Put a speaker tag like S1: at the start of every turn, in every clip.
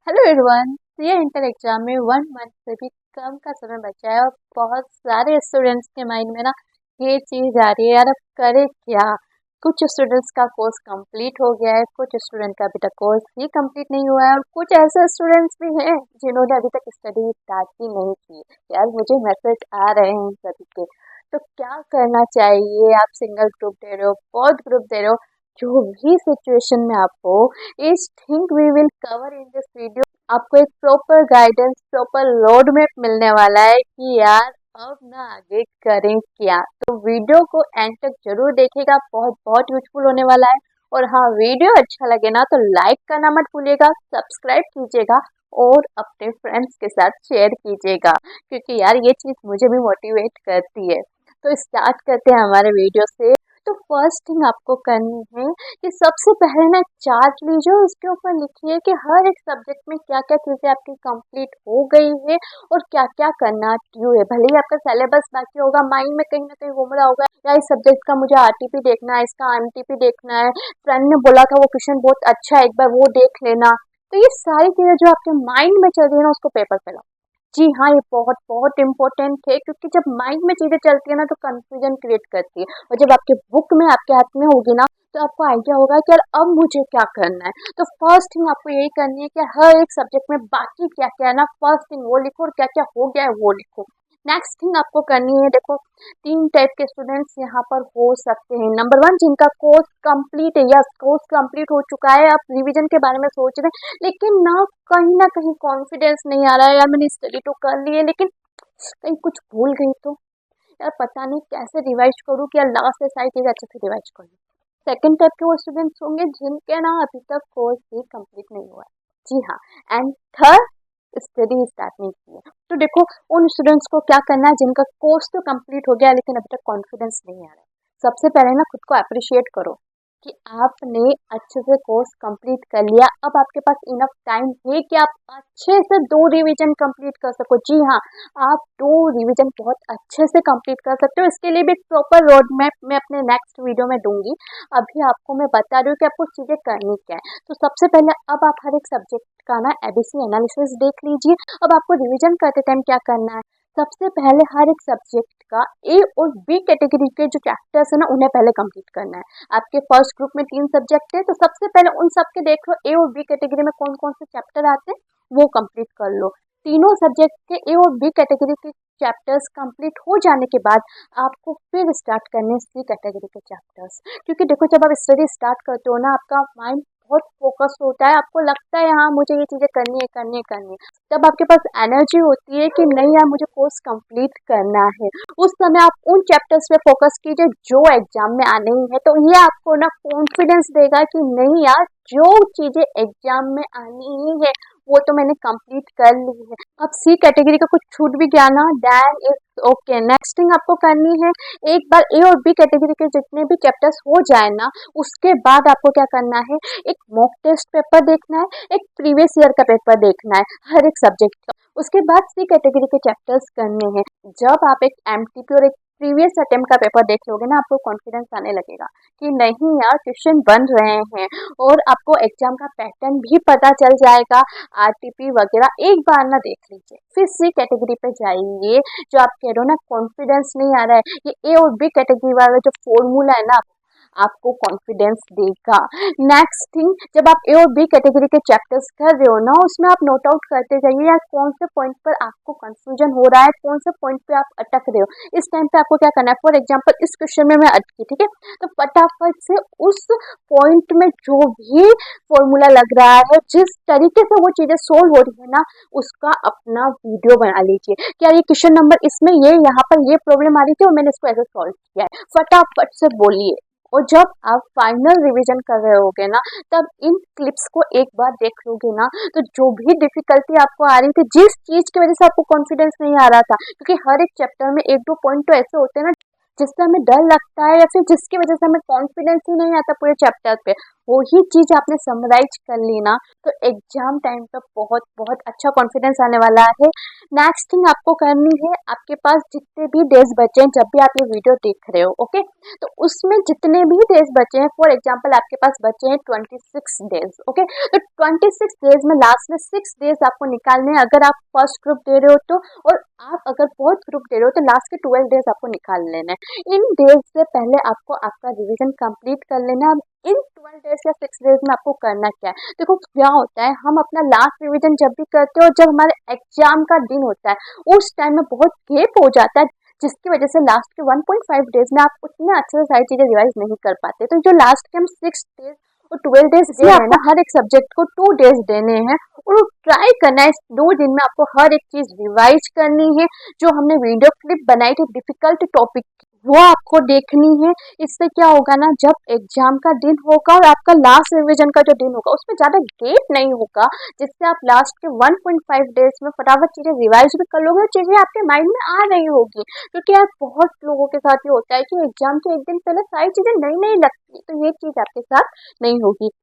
S1: Hello everyone. ये inter exam में 1 month से भी कम का समय बचा है और बहुत सारे स्टूडेंट्स के माइंड में ना ये चीज आ रही है, यार अब करे क्या। कुछ स्टूडेंट्स का कोर्स कंप्लीट हो गया है, कुछ स्टूडेंट का अभी तक कोर्स ही कंप्लीट नहीं हुआ है और कुछ ऐसे स्टूडेंट्स भी हैं जिन्होंने अभी तक स्टडी स्टार्ट ही नहीं की। यार मुझे मैसेज आ रहे हैं सभी के। तो क्या करना चाहिए? आप सिंगल ग्रुप दे रहे हो, फोर्थ ग्रुप दे रहे हो, जो भी सिचुएशन में आप हो, इस thing we will cover in this video. आपको एक proper guidance, proper road map मिलने वाला है कि यार अब ना आगे करें क्या। तो वीडियो को एंड तक जरूर देखिएगा, बहुत बहुत यूजफुल होने वाला है। और हाँ, वीडियो अच्छा लगे ना तो लाइक करना मत भूलिएगा, सब्सक्राइब कीजिएगा और अपने फ्रेंड्स के साथ शेयर कीजिएगा, क्योंकि यार ये चीज़ मुझे भी मोटिवेट करती है। तो स्टार्ट करते हैं हमारे वीडियो से। तो फर्स्ट थिंग आपको करनी है कि सबसे पहले ना चार्ट लीजिए, उसके ऊपर लिखिए कि हर एक सब्जेक्ट में क्या क्या चीज़ें आपकी कंप्लीट हो गई है और क्या क्या करना ड्यू है। भले ही आपका सिलेबस बाकी होगा, माइंड में कहीं ना कहीं घूम रहा होगा, या इस सब्जेक्ट का मुझे आरटीपी देखना है, इसका एमटीपी देखना है, फ्रेंड ने बोला था वो क्वेश्चन बहुत अच्छा है, एक बार वो देख लेना। तो ये सारी चीज़ें जो आपके माइंड में चल रही है ना, उसको पेपर पे लाओ। जी हाँ, ये बहुत बहुत इम्पोर्टेंट है, क्योंकि जब माइंड में चीज़ें चलती है ना तो कंफ्यूजन क्रिएट करती है, और जब आपके बुक में आपके हाथ में होगी ना तो आपको आइडिया होगा कि यार अब मुझे क्या करना है। तो फर्स्ट थिंग आपको यही करनी है कि हर एक सब्जेक्ट में बाकी क्या क्या है ना, फर्स्ट थिंग वो लिखो, और क्या क्या हो गया है वो लिखो। नेक्स्ट थिंग आपको करनी है, देखो 3 टाइप के स्टूडेंट्स यहाँ पर हो सकते हैं। नंबर 1, जिनका कोर्स कंप्लीट है, या कोर्स कंप्लीट हो चुका है, आप रिवीजन के बारे में सोच रहे हैं, लेकिन ना कहीं कॉन्फिडेंस नहीं आ रहा है, यार मैंने स्टडी तो कर ली है लेकिन कहीं कुछ भूल गई तो यार पता नहीं कैसे रिवाइज करूँ कि यार लास्ट से सारी चीज़ अच्छे से रिवाइज करूँ। सेकंड टाइप के वो स्टूडेंट्स होंगे जिनके ना अभी तक कोर्स भी कंप्लीट नहीं हुआ है। जी हाँ। एंड थर्ड, स्टडी स्टार्ट नहीं की है। तो देखो, उन स्टूडेंट्स को क्या करना है जिनका कोर्स तो कंप्लीट हो गया लेकिन अभी तक कॉन्फिडेंस नहीं आ रहा है। सबसे पहले ना खुद को अप्रिशिएट करो कि आपने अच्छे से कोर्स कंप्लीट कर लिया। अब आपके पास इनफ टाइम है कि आप अच्छे से 2 रिवीजन कंप्लीट कर सको। जी हाँ, आप 2 रिवीजन बहुत अच्छे से कंप्लीट कर सकते हो। इसके लिए भी एक प्रॉपर रोड मैप मैं अपने नेक्स्ट वीडियो में दूंगी। अभी आपको मैं बता रही हूँ कि आपको चीज़ें करनी क्या है। तो सबसे पहले अब आप हर एक सब्जेक्ट का ना एबीसी एनालिसिस देख लीजिए। अब आपको रिवीजन करते टाइम क्या करना है, सबसे पहले हर एक सब्जेक्ट का ए और बी कैटेगरी के जो चैप्टर्स है ना उन्हें पहले कंप्लीट करना है। आपके फर्स्ट ग्रुप में 3 सब्जेक्ट है, तो सबसे पहले उन सब के देख लो, ए और बी कैटेगरी में कौन कौन से चैप्टर आते हैं वो कंप्लीट कर लो। तीनों सब्जेक्ट के ए और बी कैटेगरी के चैप्टर्स कंप्लीट हो जाने के बाद आपको फिर स्टार्ट करने सी कैटेगरी के चैप्टर्स। क्योंकि देखो, जब आप स्टडी स्टार्ट करते हो ना, आपका माइंड बहुत फोकस होता है, आपको लगता है हाँ मुझे ये चीज़ें करनी है करनी है करनी है। जब आपके पास एनर्जी होती है कि नहीं यार मुझे कोर्स कंप्लीट करना है, उस समय आप उन चैप्टर्स पे फोकस कीजिए जो एग्जाम में आने ही है। तो ये आपको ना कॉन्फिडेंस देगा कि नहीं यार, जो चीजें एग्जाम में आनी ही है वो तो मैंने कंप्लीट कर ली है। अब सी कैटेगरी का कुछ छूट भी गया ना, then is okay. Next thing आपको करनी है, एक बार ए और बी कैटेगरी के जितने भी चैप्टर्स हो जाए ना, उसके बाद आपको क्या करना है, एक मॉक टेस्ट पेपर देखना है, एक प्रीवियस ईयर का पेपर देखना है हर एक सब्जेक्ट का। उसके बाद सी कैटेगरी के चैप्टर्स करने हैं। जब आप एक एमटीपी और एक प्रीवियस अटेम्प्ट का पेपर देख लोगे ना, आपको कॉन्फिडेंस आने लगेगा कि नहीं यार क्वेश्चन बन रहे हैं, और आपको एग्जाम का पैटर्न भी पता चल जाएगा। आरटीपी वगैरह एक बार ना देख लीजिए, फिर सी कैटेगरी पे जाइए। जो आप कह रहे हो ना कॉन्फिडेंस नहीं आ रहा है, ये ए और बी कैटेगरी वाला जो फॉर्मूला है ना आपको कॉन्फिडेंस देगा। नेक्स्ट थिंग, जब आप ए और बी कैटेगरी के चैप्टर्स कर रहे हो ना, उसमें आप नोट आउट करते जाइए यार कौन से पॉइंट पर आपको कंफ्यूजन हो रहा है, कौन से पॉइंट पे आप अटक रहे हो। इस टाइम पे आपको क्या करना है, फॉर एग्जांपल इस क्वेश्चन में मैं अटकी, ठीक है, तो फटाफट से उस पॉइंट में जो भी फॉर्मूला लग रहा है, जिस तरीके से वो चीजें सोल्व हो रही है ना, उसका अपना वीडियो बना लीजिए कि यार ये क्वेश्चन नंबर इसमें ये यहाँ पर ये प्रॉब्लम आ रही थी और मैंने इसको ऐसे सॉल्व किया है, फटाफट से बोलिए। और जब आप फाइनल रिवीजन कर रहे होगे ना, तब इन क्लिप्स को एक बार देख लोगे ना, तो जो भी डिफिकल्टी आपको आ रही थी, जिस चीज की वजह से आपको कॉन्फिडेंस नहीं आ रहा था, क्योंकि हर एक चैप्टर में 1-2 पॉइंट तो ऐसे होते हैं ना जिससे हमें डर लगता है, या फिर जिसकी वजह से हमें कॉन्फिडेंस ही नहीं आता पूरे चैप्टर पे, वही चीज आपने समराइज कर ली ना, तो एग्जाम टाइम पे बहुत बहुत अच्छा कॉन्फिडेंस आने वाला है। नेक्स्ट थिंग आपको करनी है, आपके पास जितने भी डेज बचे हैं, जब भी आप ये वीडियो देख रहे हो, ओके, तो उसमें जितने भी डेज बचे हैं, फॉर एग्जाम्पल आपके पास बचे हैं 26 डेज, ओके, तो 26 डेज में लास्ट में 6 डेज आपको निकालने हैं अगर आप फर्स्ट ग्रुप दे रहे हो तो, और आप अगर फोर्थ ग्रुप दे रहे हो तो लास्ट के 12 डेज आपको निकाल लेना है। इन डेज से पहले आपको आपका रिवीजन कंप्लीट कर लेना है। इन 12 डेज या 6 डेज में आपको करना क्या है, देखो क्या होता है, हम अपना लास्ट रिवीजन जब भी करते हो और जब हमारे एग्जाम का दिन होता है उस टाइम में बहुत गैप हो जाता है, जिसकी वजह से लास्ट के 1.5 डेज में आप उतने अच्छे से सारी चीजें रिवाइज नहीं कर पाते। तो जो लास्ट के हम 6 डेज और 12 डेज दे रहे हैं ना, हर एक सब्जेक्ट को 2 डेज देने हैं और ट्राई करना है इस 2 दिन में आपको हर एक चीज रिवाइज करनी है। जो हमने वीडियो क्लिप बनाई थी डिफिकल्ट टॉपिक वो आपको देखनी है। इससे क्या होगा ना, जब एग्जाम का दिन होगा और आपका लास्ट रिवीजन का जो दिन होगा उसमें ज्यादा गैप नहीं होगा, जिससे आप लास्ट के 1.5 डेज में फटाफट चीजें रिवाइज भी कर लोगे और चीजें आपके माइंड में आ रही होगी। क्योंकि यार बहुत लोगों के साथ ये होता है कि एग्जाम के एक दिन पहले सारी चीजें नई नई लगती, तो ये चीज आपके साथ नहीं होगी।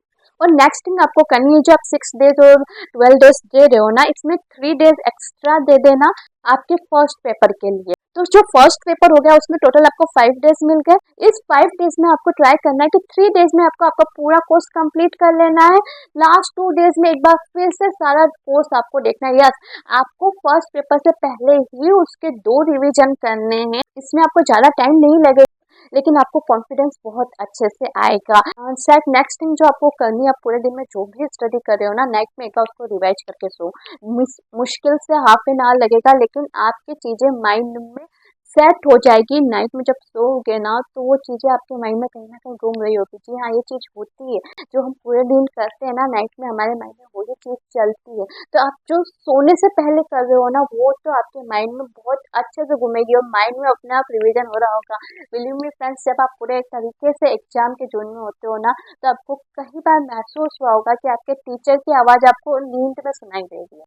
S1: और नेक्स्ट थिंग आपको करनी है, जो आप 6 डेज और 12 डेज दे रहे हो ना, इसमें 3 डेज एक्स्ट्रा दे देना आपके फर्स्ट पेपर के लिए। तो जो फर्स्ट पेपर हो गया उसमें टोटल आपको 5 डेज मिल गए। इस 5 डेज में आपको ट्राई करना है कि 3 डेज में आपको आपका पूरा कोर्स कंप्लीट कर लेना है। लास्ट 2 डेज में एक बार फिर से सारा कोर्स आपको देखना है। यस, आपको फर्स्ट पेपर से पहले ही उसके 2 रिवीजन करने हैं। इसमें आपको ज्यादा टाइम नहीं लगेगा, लेकिन आपको कॉन्फिडेंस बहुत अच्छे से आएगा। सेट नेक्स्ट थिंग जो आपको करनी है, आप पूरे दिन में जो भी स्टडी कर रहे हो ना, नाइट में एक बार उसको रिवाइज करके सो। मुश्किल से हाफ एन आवर लगेगा, लेकिन आपकी चीजें माइंड में सेट हो जाएगी। नाइट में जब सोओगे ना, तो वो चीजें आपके माइंड में कहीं ना कहीं घूम रही होगी। जी हाँ, ये चीज होती है, जो हम पूरे दिन करते हैं ना, नाइट में हमारे माइंड में वही चीज चलती है। तो आप जो सोने से पहले कर रहे हो ना, वो तो आपके माइंड में बहुत अच्छे से घूमेगी और माइंड में अपने आप रिविजन हो रहा होगा। बिलीव मी फ्रेंड्स, जब आप पूरे तरीके से एग्जाम के जोन में होते हो ना, तो आपको कई बार महसूस हुआ होगा कि आपके टीचर की आवाज आपको नींद में सुनाई देगी।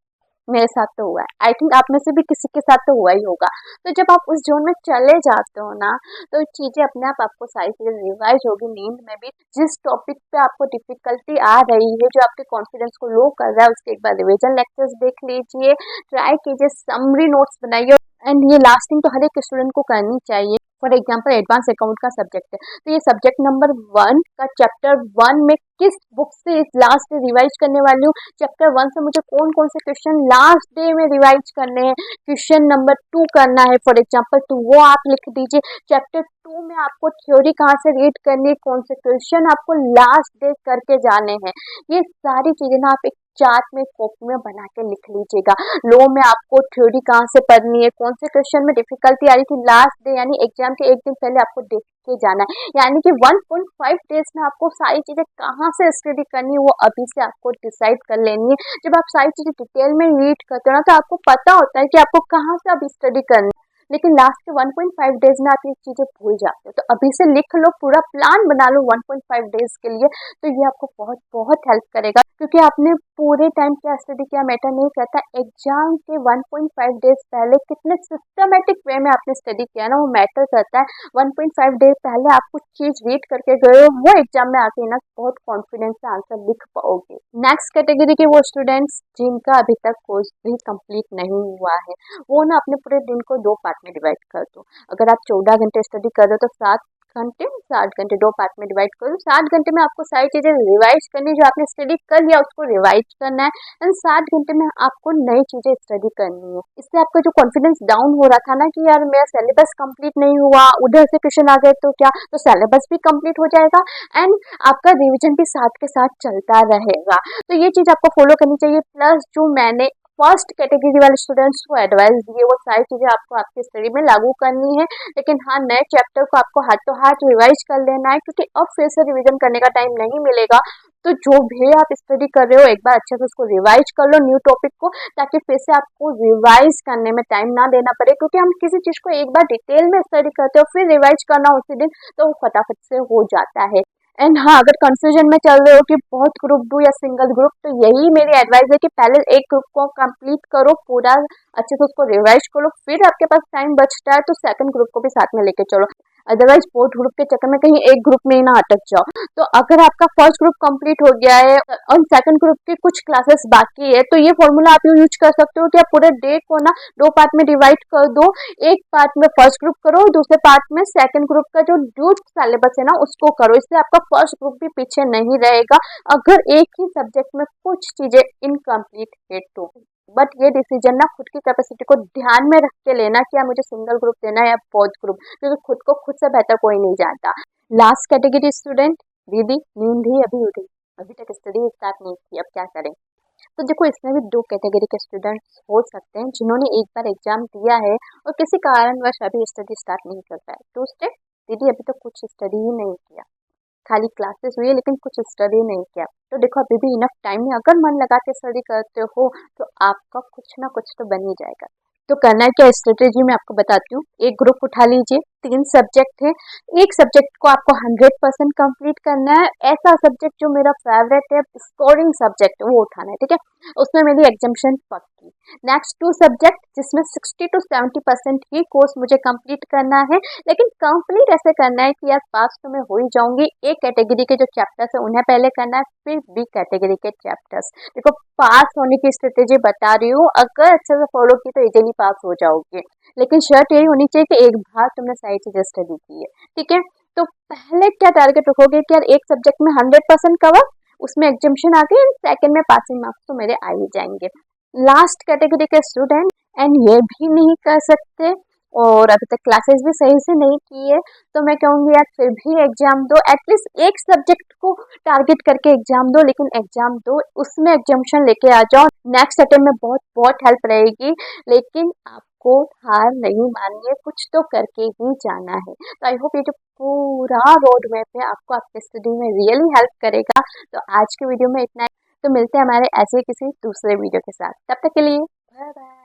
S1: मेरे साथ तो हुआ है, आई थिंक आप में से भी किसी के साथ तो हुआ ही होगा। तो जब आप उस जोन में चले जाते हो ना, तो चीजें अपने आप आपको सारी चीजें रिवाइज होगी। नींद में भी जिस टॉपिक पे आपको डिफिकल्टी आ रही है, जो आपके कॉन्फिडेंस को लो कर रहा है, उसके एक बार रिविजन लेक्चर्स देख लीजिए, ट्राई कीजिए, समरी नोट्स बनाइए। एंड ये लास्टिंग तो हर एक स्टूडेंट को करनी चाहिए। फॉर एग्जाम्पल एडवांस अकाउंट का सब्जेक्ट है, तो ये सब्जेक्ट नंबर 1 का चैप्टर 1 में किस बुक से लास्ट डे रिवाइज करने वाली हूँ, चैप्टर 1 से मुझे कौन कौन से क्वेश्चन लास्ट डे में रिवाइज करने हैं, क्वेश्चन नंबर 2 करना है फॉर एग्जाम्पल, तो वो आप लिख दीजिए। चैप्टर 2 में आपको थ्योरी कहाँ से रीड करनी है, कौन से क्वेश्चन आपको लास्ट डे करके जाने हैं, ये सारी चीजें ना आप एक चार्ट में कॉपी में बना के लिख लीजिएगा। लो में आपको थ्योरी कहाँ से पढ़नी है, कौन से क्वेश्चन में डिफिकल्टी आ रही थी लास्ट डे, यानी एग्जाम के एक दिन पहले आपको देख के जाना है। यानी कि 1.5 डेज में आपको सारी चीजें कहाँ से स्टडी करनी है वो अभी से आपको डिसाइड कर लेनी है। जब आप सारी चीजें डिटेल में रीड करते हो ना, तो आपको पता होता है कि आपको कहाँ से अब स्टडी करनी है। लेकिन लास्ट के 1.5 डेज में आप ये चीजें भूल जाते हो, तो अभी से लिख लो, पूरा प्लान बना लो 1.5 डेज के लिए, तो ये आपको बहुत बहुत हेल्प करेगा। क्योंकि आपने पूरे टाइम क्या स्टडी किया मैटर नहीं करता, एग्जाम के 1.5 डेज पहले कितने सिस्टमेटिक वे में आपने स्टडी किया ना, वो मैटर करता है। 1.5 डेज पहले आप कुछ चीज रीड करके गए हो, वो एग्जाम में आके ना बहुत कॉन्फिडेंस से आंसर लिख पाओगे। नेक्स्ट कैटेगरी के वो स्टूडेंट्स जिनका अभी तक कोर्स भी कंप्लीट नहीं हुआ है, वो ना अपने पूरे दिन को 2 पार्ट में डिवाइड कर दो। अगर आप 14 घंटे स्टडी कर रहे हो तो 7 घंटे 7 घंटे 2 पार्ट में डिवाइड करो। 7 घंटे में आपको सारी चीजें रिवाइज करनी, जो आपने स्टडी कर लिया उसको रिवाइज करना है, एंड 7 घंटे में आपको नई चीजें स्टडी करनी है। इससे आपका जो कॉन्फिडेंस डाउन हो रहा था ना कि यार मेरा सिलेबस कंप्लीट नहीं हुआ, उधर से क्वेश्चन आ गए तो क्या, तो सिलेबस भी कंप्लीट हो जाएगा एंड आपका रिविजन भी साथ के साथ चलता रहेगा। तो ये चीज आपको फॉलो करनी चाहिए। प्लस जो मैंने फर्स्ट कैटेगरी वाले स्टूडेंट्स को एडवाइस दिए, वो सारी चीजें आपको आपकी स्टडी में लागू करनी है। लेकिन हाँ, नए चैप्टर को आपको हाथों हाथ रिवाइज कर लेना है, क्योंकि अब फिर से रिवीजन करने का टाइम नहीं मिलेगा। तो जो भी आप स्टडी कर रहे हो, एक बार अच्छे से उसको रिवाइज कर लो न्यू टॉपिक को, ताकि फिर से आपको रिवाइज करने में टाइम ना देना पड़े। क्योंकि हम किसी चीज को एक बार डिटेल में स्टडी करते हो फिर रिवाइज करना उसी दिन, तो वो फटाफट से हो जाता है। एंड हाँ, अगर कंफ्यूजन में चल रहे हो कि बहुत ग्रुप दूं या सिंगल ग्रुप, तो यही मेरी एडवाइस है कि पहले एक ग्रुप को कंप्लीट करो, पूरा अच्छे से उसको रिवाइज करो, फिर आपके पास टाइम बचता है तो सेकंड ग्रुप को भी साथ में लेके चलो। अदरवाइज फोर्थ ग्रुप के चक्कर में कहीं एक ग्रुप में ही ना अटक जाओ। तो अगर आपका फर्स्ट ग्रुप कंप्लीट हो गया है और सेकंड ग्रुप की कुछ क्लासेस बाकी है, तो ये फॉर्मूला आप यूज कर सकते हो कि आप पूरे डे को ना 2 पार्ट में डिवाइड कर दो। एक पार्ट में फर्स्ट ग्रुप करो, दूसरे पार्ट में सेकंड ग्रुप का जो ड्यू सिलेबस है ना उसको करो। इससे आपका फर्स्ट ग्रुप भी पीछे नहीं रहेगा अगर एक ही सब्जेक्ट में कुछ चीजें इनकम्प्लीट है तो। बट ये डिसीजन ना खुद की कैपेसिटी को ध्यान में रख के लेना कि यार मुझे सिंगल ग्रुप देना है या फोर्थ ग्रुप, क्योंकि खुद को खुद से बेहतर कोई नहीं जानता। लास्ट कैटेगरी स्टूडेंट, दीदी नींद ही अभी उठी, अभी तक स्टडी स्टार्ट नहीं की, अब क्या करें। तो देखो इसमें भी 2 कैटेगरी के स्टूडेंट्स हो सकते हैं, जिन्होंने एक बार एग्जाम दिया है और किसी कारणवश अभी स्टडी स्टार्ट नहीं कर पाए। दूसरे, दीदी अभी तक कुछ स्टडी ही नहीं किया, खाली क्लासेस हुई है लेकिन कुछ स्टडी नहीं किया। तो देखो अभी भी इनफ टाइम है, अगर मन लगा के स्टडी करते हो तो आपका कुछ ना कुछ तो बन ही जाएगा। तो करना है क्या, स्ट्रेटेजी मैं आपको बताती हूँ। एक ग्रुप उठा लीजिए, 3 सब्जेक्ट है, एक सब्जेक्ट को आपको 100% कंप्लीट करना है। ऐसा सब्जेक्ट जो मेरा फेवरेट है, स्कोरिंग सब्जेक्ट, वो उठाना है, ठीक है। उसमें मेरी एग्जाम्शन पक्की। नेक्स्ट 2 सब्जेक्ट जिसमें 60 to 70% ही कोर्स मुझे कंप्लीट करना है, लेकिन कंप्लीट ऐसे करना है कि यार पास तो मैं हो ही जाऊंगी। एक कैटेगरी के जो चैप्टर्स है उन्हें पहले करना है, फिर बी कैटेगरी के चैप्टर्स। देखो पास होने की स्ट्रेटेजी बता रही हूँ, अगर अच्छे से फॉलो की तो इजीली पास हो जाओगे, लेकिन शर्त यही होनी चाहिए कि एक बार तुमने सारी चीजें स्टडी की है, ठीक है। तो पहले क्या टारगेट रखोगे कि यार एक सब्जेक्ट में 100% कवर, उसमें एग्जाम्शन आ गए, सेकंड में पासिंग मार्क्स तो मेरे आ ही जाएंगे। लास्ट कैटेगरी के स्टूडेंट एंड ये भी नहीं कर सकते और अभी तक क्लासेस भी सही से नहीं की है, तो मैं कहूँगी यार फिर भी एग्जाम दो, एटलीस्ट एक सब्जेक्ट को टारगेट करके एग्जाम दो, लेकिन एग्जाम दो, उसमें एग्जाम्शन लेके आ जाओ। नेक्स्ट अटेम्प्ट में बहुत बहुत हेल्प रहेगी, लेकिन आपको हार नहीं माननी है, कुछ तो करके ही जाना है। तो आई होप ये जो पूरा रोड मैप है आपको आपके स्टडी में रियली हेल्प करेगा। तो आज के वीडियो में इतना, तो मिलते हैं हमारे ऐसे किसी दूसरे वीडियो के साथ, तब तक के लिए बाय बाय।